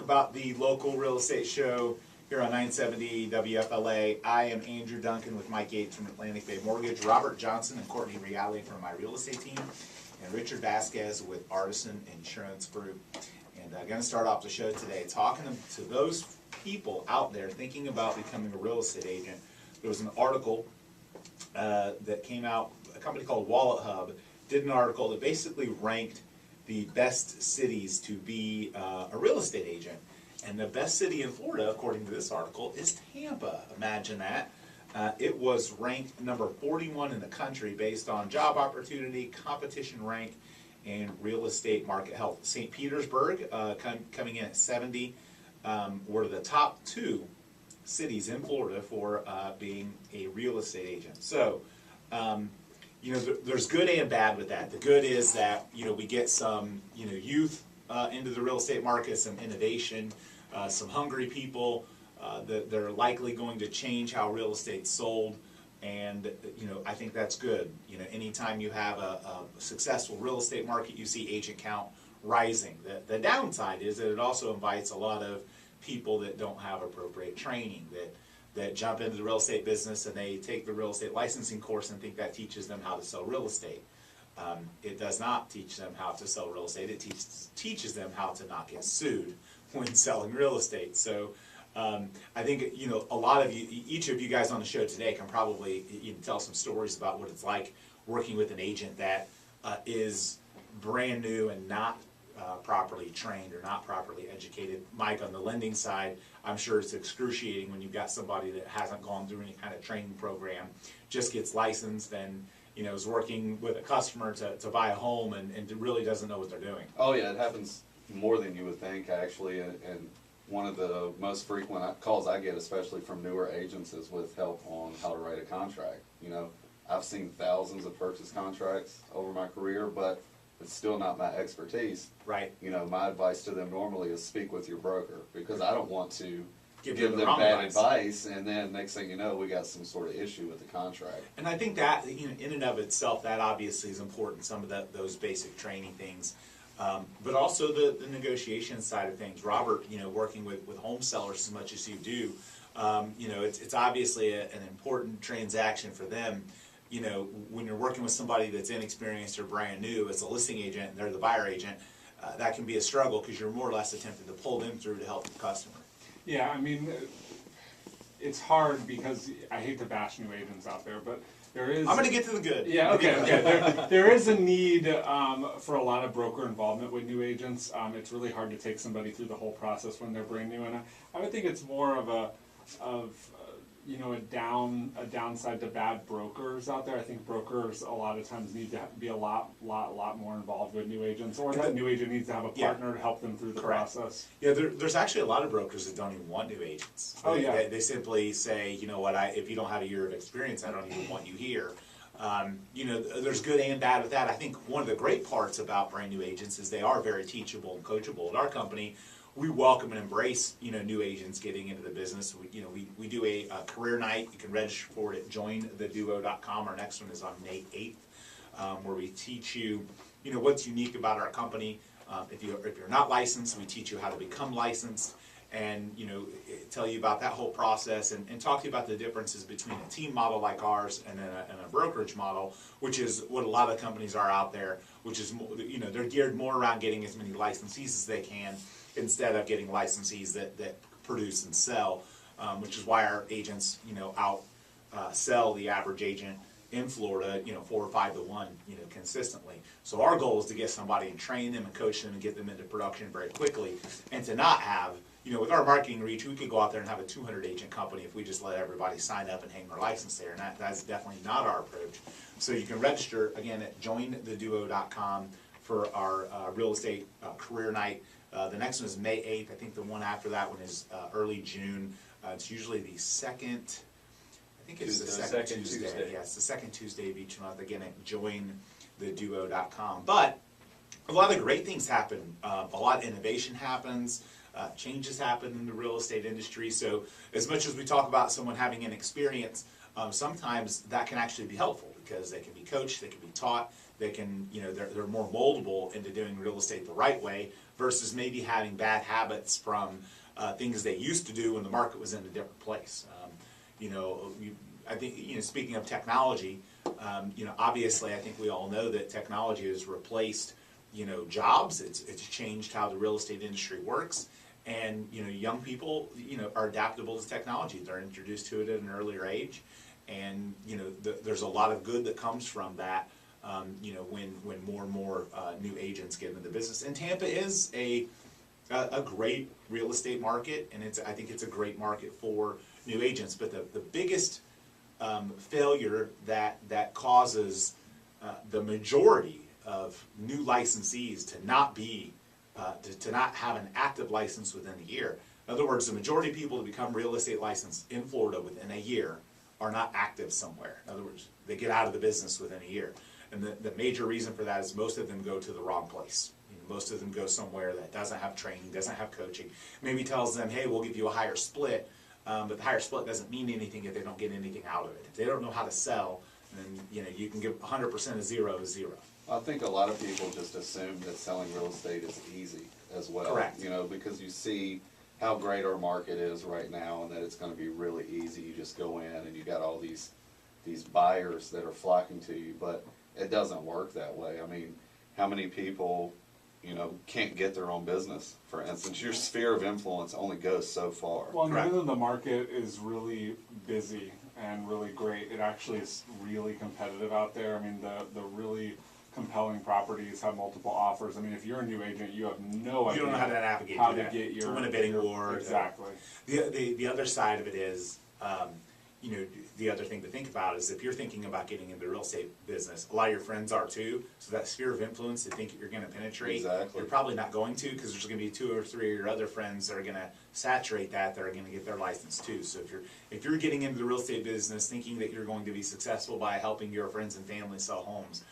about the local real estate show here on 970 WFLA. I am Andrew Duncan with Mike Yates from Atlantic Bay Mortgage, Robert Johnson and Courtney Reale from my real estate team, and Richard Vasquez with Artisan Insurance Group. And I'm going to start off the show today talking to those people out there thinking about becoming a real estate agent. There was an article that came out, a company called Wallet Hub did an article that basically ranked the best cities to be a real estate agent. And the best city in Florida, according to this article, is Tampa. Imagine that. It was ranked number 41 in the country based on job opportunity, competition rank, and real estate market health. St. Petersburg, coming in at 70, were the top two cities in Florida for being a real estate agent. So, there's good and bad with that. The good is that, we get some, youth into the real estate market, some innovation, some hungry people that they're likely going to change how real estate's sold. And, I think that's good. Anytime you have a successful real estate market, you see agent count rising. The downside is that it also invites a lot of people that don't have appropriate training, that jump into the real estate business and they take the real estate licensing course and think that teaches them how to sell real estate. It does not teach them how to sell real estate. It teaches them how to not get sued when selling real estate. So I think, a lot of you, each of you guys on the show today can probably tell some stories about what it's like working with an agent that is brand new and not properly trained or not properly educated. Mike, on the lending side, I'm sure it's excruciating when you've got somebody that hasn't gone through any kind of training program, just gets licensed and is working with a customer to buy a home and really doesn't know what they're doing. Oh yeah, it happens more than you would think actually, and one of the most frequent calls I get, especially from newer agents, is with help on how to write a contract. I've seen thousands of purchase contracts over my career, but it's still not my expertise. Right. My advice to them normally is speak with your broker, because I don't want to give them wrong bad advice, and then next thing you know, we got some sort of issue with the contract. And I think that, in and of itself, that obviously is important, some of those basic training things. But also the negotiation side of things. Robert, working with home sellers as much as you do, it's obviously an important transaction for them. When you're working with somebody that's inexperienced or brand new as a listing agent and they're the buyer agent, that can be a struggle because you're more or less attempting to pull them through to help the customer. Yeah, I mean, it's hard because I hate to bash new agents out there, but there is... I'm going to get to the good. Yeah, okay. There is a need for a lot of broker involvement with new agents. It's really hard to take somebody through the whole process when they're brand new, and I would think it's more of a downside to bad brokers out there. I think brokers a lot of times need to be a lot more involved with new agents, or that new agent needs to have a partner to help them through the process. Yeah, there's actually a lot of brokers that don't even want new agents. They simply say, if you don't have a year of experience, I don't even want you here. There's good and bad with that. I think one of the great parts about brand new agents is they are very teachable and coachable. At our company, we welcome and embrace, new agents getting into the business. We do a career night. You can register for it at jointheduo.com. Our next one is on May 8th, where we teach you, what's unique about our company. If you're not licensed, we teach you how to become licensed, and tell you about that whole process, and talk to you about the differences between a team model like ours and a brokerage model, which is what a lot of companies are out there. Which is, they're geared more around getting as many licensees as they can, instead of getting licensees that produce and sell, which is why our agents, sell the average agent in Florida, 4 or 5 to 1, consistently. So our goal is to get somebody and train them and coach them and get them into production very quickly, and to not have, with our marketing reach, we could go out there and have a 200 agent company if we just let everybody sign up and hang their license there, and that's definitely not our approach. So you can register, again, at jointheduo.com for our real estate career night. The next one is May 8th. I think the one after that one is early June. It's usually the second, I think it's the second Tuesday. Yeah, it's the second Tuesday of each month, again, at jointheduo.com. But a lot of great things happen. A lot of innovation happens. Changes happen in the real estate industry. So as much as we talk about someone having an experience, sometimes that can actually be helpful because they can be coached, they can be taught, that can, they're more moldable into doing real estate the right way versus maybe having bad habits from things they used to do when the market was in a different place. I think, speaking of technology, obviously I think we all know that technology has replaced, jobs. It's changed how the real estate industry works. And, young people, are adaptable to technology. They're introduced to it at an earlier age. And, there's a lot of good that comes from that, when more and more new agents get into the business. And Tampa is a great real estate market, and I think it's a great market for new agents. But the biggest failure that causes the majority of new licensees to not be to not have an active license within a year. In other words, the majority of people that become real estate licensed in Florida within a year are not active somewhere. In other words, they get out of the business within a year. And the major reason for that is most of them go to the wrong place. Most of them go somewhere that doesn't have training, doesn't have coaching, maybe tells them, hey, we'll give you a higher split, but the higher split doesn't mean anything if they don't get anything out of it. If they don't know how to sell, then you can give 100% of zero is zero. I think a lot of people just assume that selling real estate is easy as well. Correct. Because you see how great our market is right now and that it's going to be really easy. You just go in and you got all these buyers that are flocking to you, but it doesn't work that way. I mean, how many people, can't get their own business, for instance? Your sphere of influence only goes so far. Well, and even though the market is really busy and really great, it actually is really competitive out there. I mean, the really compelling properties have multiple offers. I mean, if you're a new agent, you have no idea. You don't know how to navigate to win a bidding war. Exactly. The other side of it is, the other thing to think about is if you're thinking about getting into the real estate business, a lot of your friends are too. So that sphere of influence they think you're going to penetrate, exactly. You're probably not going to, because there's going to be 2 or 3 of your other friends that are going to saturate that are going to get their license too. So if you're getting into the real estate business thinking that you're going to be successful by helping your friends and family sell homes,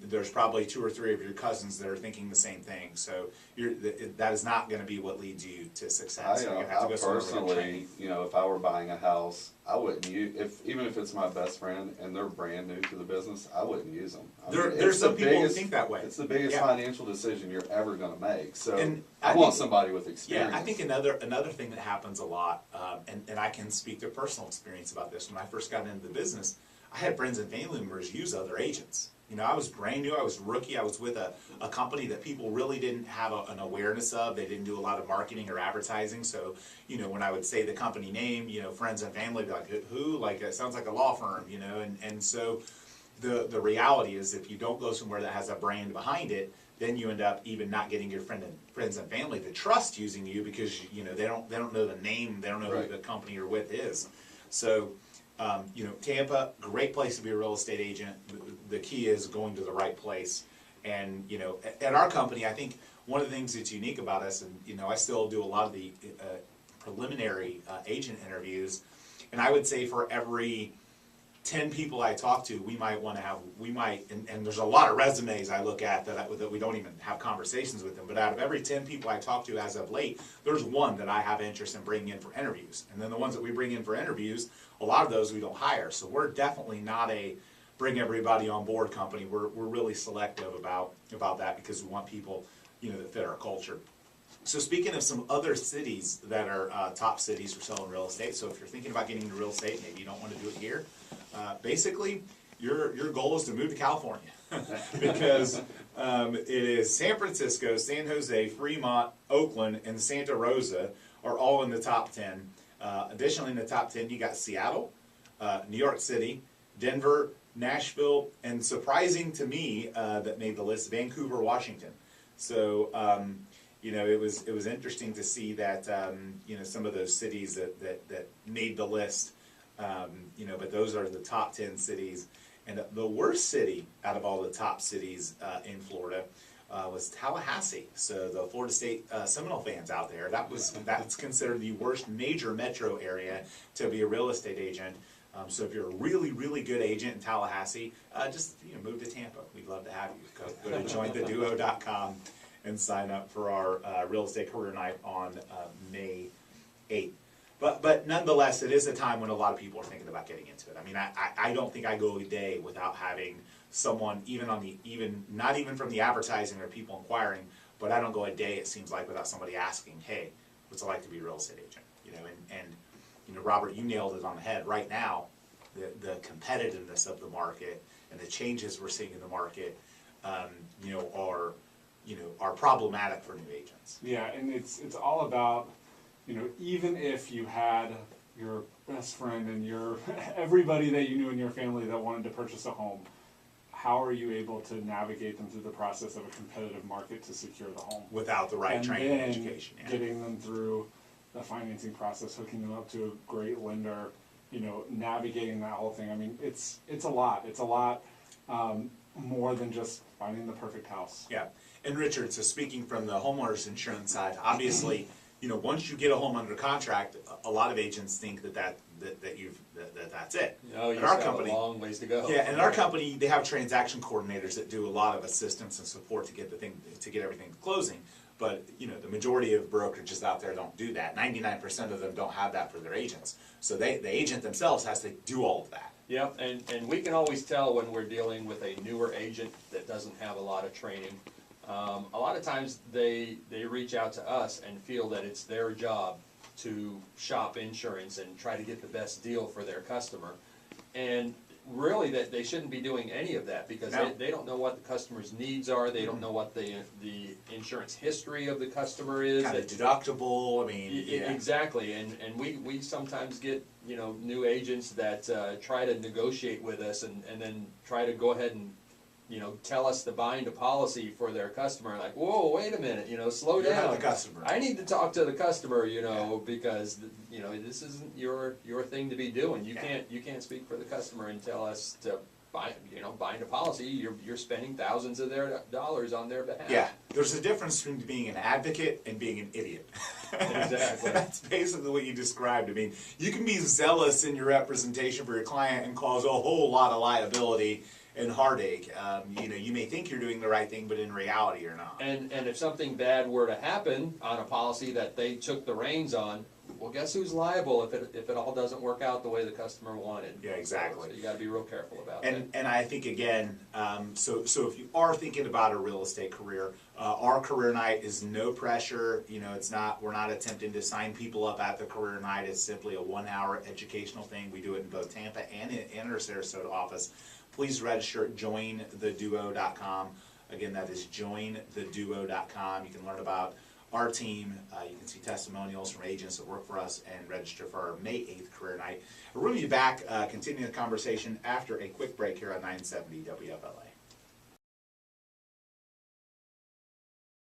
there's probably 2 or 3 of your cousins that are thinking the same thing. So that is not going to be what leads you to success. I personally, if I were buying a house, I wouldn't use, even if it's my best friend and they're brand new to the business, I wouldn't use them. There's some people who think that way. It's the biggest financial decision you're ever going to make. So and I want somebody with experience. Yeah, I think another thing that happens a lot, and I can speak to personal experience about this. When I first got into the business, I had friends and family members use other agents. I was brand new, I was rookie, I was with a company that people really didn't have an awareness of. They didn't do a lot of marketing or advertising. So, when I would say the company name, friends and family would be like, who? Like, it sounds like a law firm, and so the reality is if you don't go somewhere that has a brand behind it, then you end up even not getting your friends and family to trust using you because, they don't know the name, they don't know who the company you're with is. So, Tampa, great place to be a real estate agent. The key is going to the right place. And, at our company, I think one of the things that's unique about us, and, I still do a lot of the preliminary agent interviews, and I would say for every 10 people I talk to, we might, and there's a lot of resumes I look at that we don't even have conversations with them, but out of every 10 people I talk to as of late, there's one that I have interest in bringing in for interviews. And then the ones that we bring in for interviews, a lot of those we don't hire. So we're definitely not a bring everybody on board company. We're really selective about that because we want people, that fit our culture. So speaking of some other cities that are top cities for selling real estate, so if you're thinking about getting into real estate, maybe you don't want to do it here, basically your goal is to move to California because it is San Francisco, San Jose, Fremont, Oakland, and Santa Rosa are all in the top 10. Additionally, in the top 10, you got Seattle, New York City, Denver, Nashville, and surprising to me that made the list, Vancouver, Washington. So, it was interesting to see that, some of those cities that made the list, but those are the top 10 cities. And the worst city out of all the top cities in Florida was Tallahassee. So the Florida State Seminole fans out there, that's considered the worst major metro area to be a real estate agent. So if you're a really, really good agent in Tallahassee, just move to Tampa. We'd love to have you. Go to jointheduo.com and sign up for our real estate career night on May 8th. But nonetheless, it is a time when a lot of people are thinking about getting into it. I mean, I don't think I go a day without having someone, not even from the advertising or people inquiring, but I don't go a day, it seems like, without somebody asking, hey, what's it like to be a real estate agent? And Robert, you nailed it on the head. Right now, the competitiveness of the market and the changes we're seeing in the market, are problematic for new agents. Yeah, and it's all about, even if you had your best friend and your everybody that you knew in your family that wanted to purchase a home, how are you able to navigate them through the process of a competitive market to secure the home? Without the right training and then education. Yeah. getting them through the financing process, hooking them up to a great lender, navigating that whole thing. I mean, it's a lot. It's a lot more than just finding the perfect house. Yeah. And Richard, so speaking from the homeowner's insurance side, obviously, once you get a home under contract, a lot of agents think that's it. No, you our got company, a long ways to go. Yeah, and in our company, they have transaction coordinators that do a lot of assistance and support to get everything closing. But the majority of brokerages out there don't do that. 99% of them don't have that for their agents. So the agent themselves has to do all of that. Yep, and we can always tell when we're dealing with a newer agent that doesn't have a lot of training. A lot of times they reach out to us and feel that it's their job to shop insurance and try to get the best deal for their customer. And really that they shouldn't be doing any of that because they don't know what the customer's needs are, they don't know what the insurance history of the customer is. Kind of deductible, yeah. Exactly, and we sometimes get, new agents that try to negotiate with us and then try to go ahead and, tell us to bind a policy for their customer, like, whoa, wait a minute, slow You're down. not the customer. I need to talk to the customer, because, this isn't your thing to be doing. You can't speak for the customer and tell us to bind a policy. You're spending thousands of their dollars on their behalf. Yeah, there's a difference between being an advocate and being an idiot. Exactly. That's basically what you described. I mean, you can be zealous in your representation for your client and cause a whole lot of liability and heartache. You may think you're doing the right thing, but in reality you're not. And if something bad were to happen on a policy that they took the reins on, well, guess who's liable if it all doesn't work out the way the customer wanted? Yeah, exactly. So you got to be real careful about that. And I think again, so if you are thinking about a real estate career, our career night is no pressure. We're not attempting to sign people up at the career night. It's simply a 1-hour educational thing. We do it in both Tampa and in our Sarasota office. Please register at jointheduo.com. Again, that is jointheduo.com. You can learn about our team. You can see testimonials from agents that work for us and register for our May 8th career night. We'll be back continuing the conversation after a quick break here on 970 WFLA.